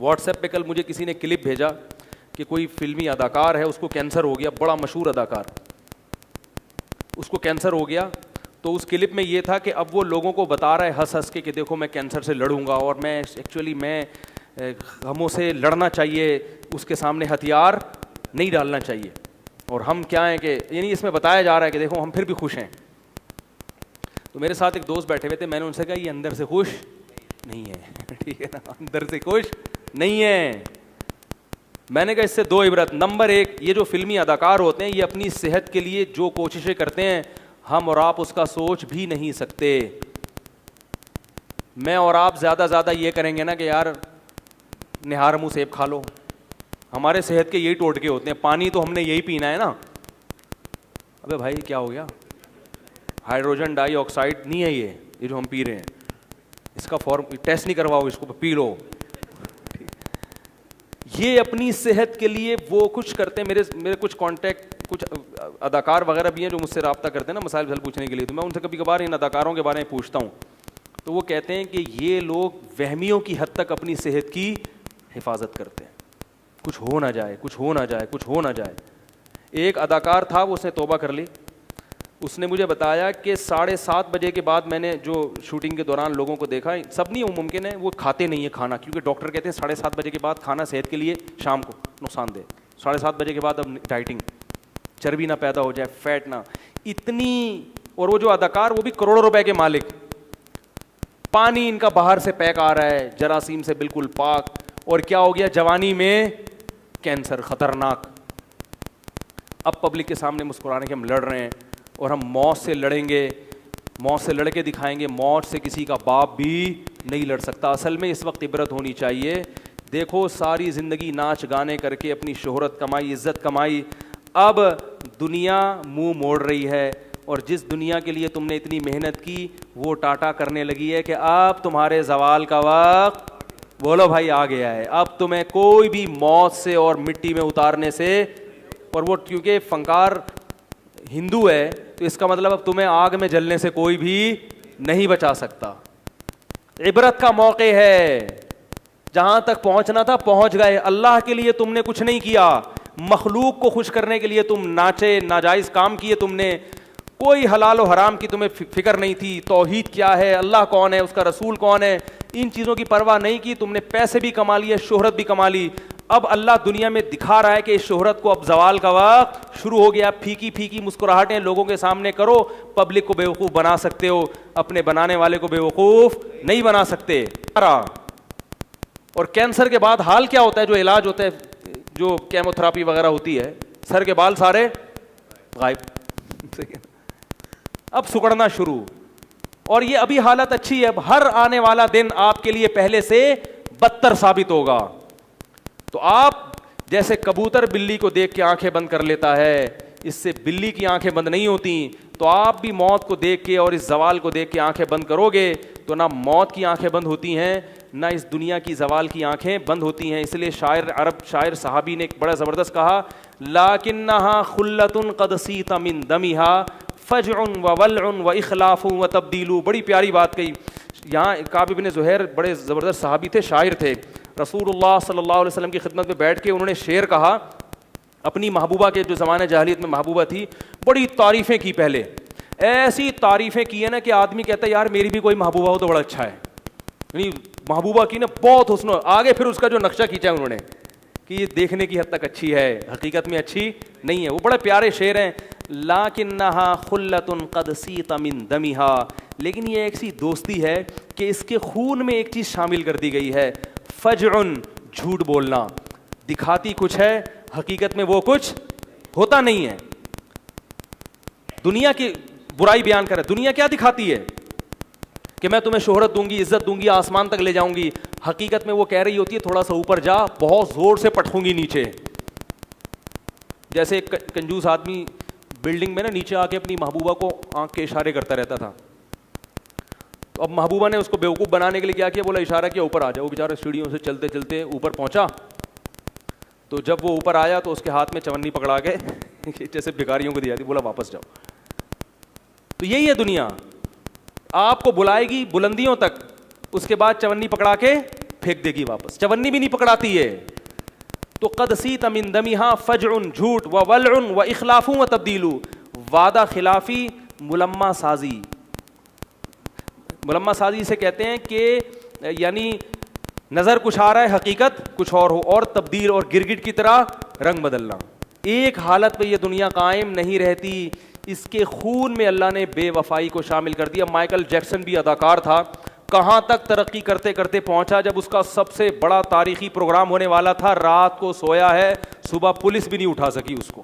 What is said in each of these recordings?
What's app پہ کل مجھے کسی نے کلپ بھیجا کہ کوئی فلمی اداکار ہے, اس کو کینسر ہو گیا, بڑا مشہور اداکار, اس کو کینسر ہو گیا. تو اس کلپ میں یہ تھا کہ اب وہ لوگوں کو بتا رہا ہے ہنس ہنس کے کہ دیکھو میں کینسر سے لڑوں گا, اور میں ایکچولی میں غموں سے لڑنا چاہیے, اس کے سامنے ہتھیار نہیں ڈالنا چاہیے, اور ہم کیا ہیں کہ یعنی اس میں بتایا جا رہا ہے کہ دیکھو ہم پھر بھی خوش ہیں. تو میرے ساتھ ایک دوست بیٹھے ہوئے تھے, میں نے ان سے کہا یہ اندر سے خوش نہیں ہے, ٹھیک ہے نا, اندر سے خوش نہیں ہے. میں نے کہا اس سے دو عبرت. نمبر ایک, یہ جو فلمی اداکار ہوتے ہیں یہ اپنی صحت کے لیے جو کوششیں کرتے ہیں ہم اور آپ اس کا سوچ بھی نہیں سکتے. میں اور آپ زیادہ زیادہ یہ کریں گے نا کہ یار نہار منہ سیب کھا لو, ہمارے صحت کے یہی ٹوٹکے ہوتے ہیں. پانی تو ہم نے یہی پینا ہے نا. ابے بھائی کیا ہو گیا, ہائیڈروجن ڈائی آکسائڈ نہیں ہے یہ جو ہم پی رہے ہیں, اس کا فارم ٹیسٹ نہیں کرواؤ, اس کو پی لو. یہ اپنی صحت کے لیے وہ کچھ کرتے ہیں. میرے کچھ کانٹیکٹ کچھ اداکار وغیرہ بھی ہیں جو مجھ سے رابطہ کرتے ہیں نا مسائل حل پوچھنے کے لیے, تو میں ان سے کبھی کبھار ان اداکاروں کے بارے میں پوچھتا ہوں. تو وہ کہتے ہیں کہ یہ لوگ وہمیوں کی حد تک اپنی صحت کی حفاظت کرتے ہیں, کچھ ہو نہ جائے, کچھ ہو نہ جائے, کچھ ہو نہ جائے. ایک اداکار تھا, وہ اس نے توبہ کر لی. اس نے مجھے بتایا کہ 7:30 بجے کے بعد میں نے جو شوٹنگ کے دوران لوگوں کو دیکھا, سب نہیں ممکن ہے وہ کھاتے نہیں ہیں کھانا, کیونکہ ڈاکٹر کہتے ہیں 7:30 بجے کے بعد کھانا صحت کے لیے شام کو نقصان دہ. 7:30 بجے کے بعد اب ڈائٹنگ, چربی نہ پیدا ہو جائے, فیٹ نہ اتنی. اور وہ جو اداکار وہ بھی کروڑوں روپے کے مالک, پانی ان کا باہر سے پیک آ رہا ہے جراثیم سے بالکل پاک, اور کیا ہو گیا جوانی میں کینسر خطرناک. اب پبلک کے سامنے مسکرانے کے ہم لڑ رہے ہیں, اور ہم موت سے لڑیں گے, موت سے لڑ کے دکھائیں گے. موت سے کسی کا باپ بھی نہیں لڑ سکتا. اصل میں اس وقت عبرت ہونی چاہیے. دیکھو ساری زندگی ناچ گانے کر کے اپنی شہرت کمائی, عزت کمائی, اب دنیا منہ موڑ رہی ہے, اور جس دنیا کے لیے تم نے اتنی محنت کی وہ ٹاٹا کرنے لگی ہے کہ اب تمہارے زوال کا وقت بولو بھائی آ گیا ہے. اب تمہیں کوئی بھی موت سے اور مٹی میں اتارنے سے, اور وہ کیونکہ فنکار ہندو ہے تو اس کا مطلب اب تمہیں آگ میں جلنے سے کوئی بھی نہیں بچا سکتا. عبرت کا موقع ہے, جہاں تک پہنچنا تھا پہنچ گئے. اللہ کے لیے تم نے کچھ نہیں کیا, مخلوق کو خوش کرنے کے لیے تم ناچے, ناجائز کام کیے تم نے, کوئی حلال و حرام کی تمہیں فکر نہیں تھی. توحید کیا ہے, اللہ کون ہے, اس کا رسول کون ہے, ان چیزوں کی پرواہ نہیں کی. تم نے پیسے بھی کما لیے, شہرت بھی کما لی. اب اللہ دنیا میں دکھا رہا ہے کہ اس شہرت کو اب زوال کا وقت شروع ہو گیا. پھیکی پھیکی مسکراہٹیں لوگوں کے سامنے کرو, پبلک کو بیوقوف بنا سکتے ہو, اپنے بنانے والے کو بیوقوف نہیں بنا سکتے. اور کینسر کے بعد حال کیا ہوتا ہے, جو علاج ہوتا ہے, جو کیمو تھراپی وغیرہ ہوتی ہے, سر کے بال سارے غائب, اب سکڑنا شروع. اور یہ ابھی حالت اچھی ہے, اب ہر آنے والا دن آپ کے لیے پہلے سے بدتر ثابت ہوگا. تو آپ جیسے کبوتر بلی کو دیکھ کے آنکھیں بند کر لیتا ہے, اس سے بلی کی آنکھیں بند نہیں ہوتی, تو آپ بھی موت کو دیکھ کے اور اس زوال کو دیکھ کے آنکھیں بند کرو گے تو نہ موت کی آنکھیں بند ہوتی ہیں, نہ اس دنیا کی زوال کی آنکھیں بند ہوتی ہیں. اس لیے شاعر صحابی نے ایک بڑا زبردست کہا, لَكِنَّهَا خُلَّةٌ قَدْ سِيتَ مِن دَمِهَا فَجْعٌ وَوَلْعٌ وَإِخْلَافٌ وَتَبْدِيلٌ. بڑی پیاری بات کہی. یہاں کعب بن زہیر بڑے زبردست صحابی تھے, شاعر تھے. رسول اللہ صلی اللہ علیہ وسلم کی خدمت میں بیٹھ کے انہوں نے شعر کہا اپنی محبوبہ کے, جو زمانے جاہلیت میں محبوبہ تھی, بڑی تعریفیں کی. پہلے ایسی تعریفیں کی ہیں نا کہ آدمی کہتا ہے یار میری بھی کوئی محبوبہ ہو تو بڑا اچھا ہے. یعنی محبوبہ کی نا بہت حسن. آگے پھر اس کا جو نقشہ کھینچا انہوں نے کہ یہ دیکھنے کی حد تک اچھی ہے, حقیقت میں اچھی نہیں ہے. وہ بڑے پیارے شعر ہیں. لَكِنَّهَا خُلَّةٌ قَدْ سِيتَ مِن دَمِهَا, لیکن یہ ایک سی دوستی ہے کہ اس کے خون میں ایک چیز شامل کر دی گئی ہے, فجعن, جھوٹ بولنا. دکھاتی کچھ ہے, حقیقت میں وہ کچھ ہوتا نہیں ہے. دنیا کی برائی بیان کرے, دنیا کیا دکھاتی ہے کہ میں تمہیں شہرت دوں گی, عزت دوں گی, آسمان تک لے جاؤں گی. حقیقت میں وہ کہہ رہی ہوتی ہے تھوڑا سا اوپر جا, بہت زور سے پٹکوں گی نیچے. جیسے ایک کنجوس آدمی بلڈنگ میں نا نیچے آ کے اپنی محبوبہ کو آنکھ کے اشارے کرتا رہتا تھا. تو اب محبوبہ نے اس کو بیوقوف بنانے کے لیے کیا کیا, بولا اشارہ کیا اوپر آ جاؤ. وہ بیچارہ سیڑھیوں سے چلتے چلتے اوپر پہنچا. تو جب وہ اوپر آیا تو اس کے ہاتھ میں چونی پکڑا کے جیسے بھکاریوں کو دیا تھی, بولا واپس جاؤ. تو یہی ہے دنیا, آپ کو بلائے گی بلندیوں تک, اس کے بعد چونی پکڑا کے پھینک دے گی واپس, چونی بھی نہیں پکڑاتی ہے. تو قد سیت من دمہا فجع, جھوٹ, و ولع و اخلاف و تبدیل, وعدہ خلافی, ملمہ سازی. ملمہ سازی سے کہتے ہیں کہ یعنی نظر کچھ آ رہا ہے, حقیقت کچھ اور ہو, اور تبدیل اور گرگٹ کی طرح رنگ بدلنا. ایک حالت پہ یہ دنیا قائم نہیں رہتی. اس کے خون میں اللہ نے بے وفائی کو شامل کر دیا. مائیکل جیکسن بھی اداکار تھا, کہاں تک ترقی کرتے کرتے پہنچا جب اس کا سب سے بڑا تاریخی پروگرام ہونے والا تھا, رات کو سویا ہے, صبح پولیس بھی نہیں اٹھا سکی اس کو.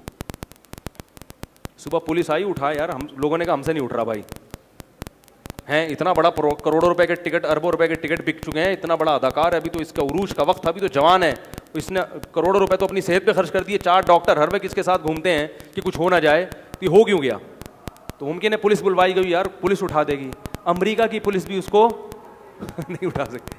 صبح پولیس آئی, اٹھا یار, ہم لوگوں نے کہا ہم سے نہیں اٹھ رہا بھائی, ہیں اتنا بڑا کروڑوں روپے کے ٹکٹ, اربوں روپے کے ٹکٹ بک چکے ہیں, اتنا بڑا اداکار ہے, ابھی تو اس کا عروج کا وقت تھا, ابھی تو جوان ہے, اس نے کروڑوں روپے تو اپنی صحت پہ خرچ کر دیے. 4 ڈاکٹر ہر وقت اس کے ساتھ گھومتے ہیں کہ کچھ ہو نہ جائے, تو ہو کیوں گیا؟ تو ممکن ہے پولیس بلوائی گئی, یار پولیس اٹھا دے گی, امریکہ کی پولیس بھی اس کو نہیں اٹھا سکتی.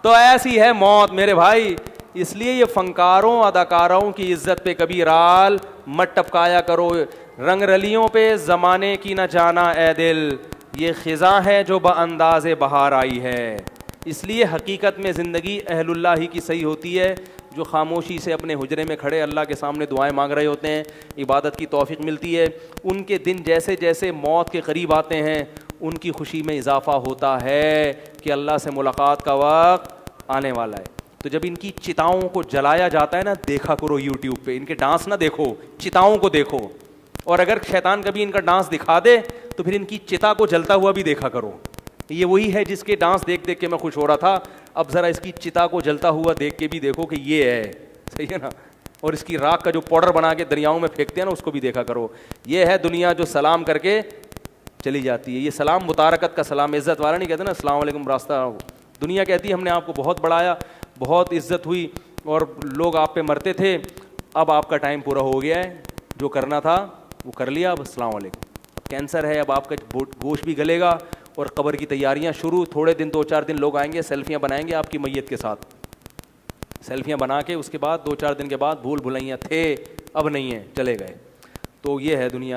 تو ایسی ہے موت میرے بھائی. اس لیے یہ فنکاروں اداکاروں کی عزت پہ کبھی رال مت ٹپکایا کرو. رنگ رلیوں پہ زمانے کی نہ جانا اے دل, یہ خزاں ہے جو بانداز بہار آئی ہے. اس لیے حقیقت میں زندگی اہل اللہ ہی کی صحیح ہوتی ہے, جو خاموشی سے اپنے حجرے میں کھڑے اللہ کے سامنے دعائیں مانگ رہے ہوتے ہیں, عبادت کی توفیق ملتی ہے. ان کے دن جیسے جیسے موت کے قریب آتے ہیں ان کی خوشی میں اضافہ ہوتا ہے کہ اللہ سے ملاقات کا وقت آنے والا ہے. تو جب ان کی چتاؤں کو جلایا جاتا ہے نا, دیکھا کرو یوٹیوب پہ, ان کے ڈانس نہ دیکھو, چتاؤں کو دیکھو. اور اگر شیطان کبھی ان کا ڈانس دکھا دے تو پھر ان کی چتا کو جلتا ہوا بھی دیکھا کرو. یہ وہی ہے جس کے ڈانس دیکھ دیکھ کے میں خوش ہو رہا تھا, اب ذرا اس کی چتا کو جلتا ہوا دیکھ کے بھی دیکھو کہ یہ ہے, صحیح ہے نا. اور اس کی راکھ کا جو پاؤڈر بنا کے دریاؤں میں پھینکتے ہیں نا, اس کو بھی دیکھا کرو. یہ ہے دنیا جو سلام کر کے چلی جاتی ہے. یہ سلام متارکت کا سلام, عزت والا نہیں کہتے نا السلام علیکم راستہ. دنیا کہتی ہے ہم نے آپ کو بہت بڑھایا, بہت عزت ہوئی اور لوگ آپ پہ مرتے تھے, اب آپ کا ٹائم پورا ہو گیا ہے, جو کرنا تھا وہ کر لیا, اب السلام علیکم. اب کینسر ہے, اب آپ کا گوشت بھی گلے گا, اور قبر کی تیاریاں شروع. تھوڑے دن 2-4 دن لوگ آئیں گے, سیلفیاں بنائیں گے آپ کی میت کے ساتھ, سیلفیاں بنا کے اس کے بعد 2-4 دن کے بعد بھول بھلائیاں تھے اب نہیں ہیں, چلے گئے. تو یہ ہے دنیا.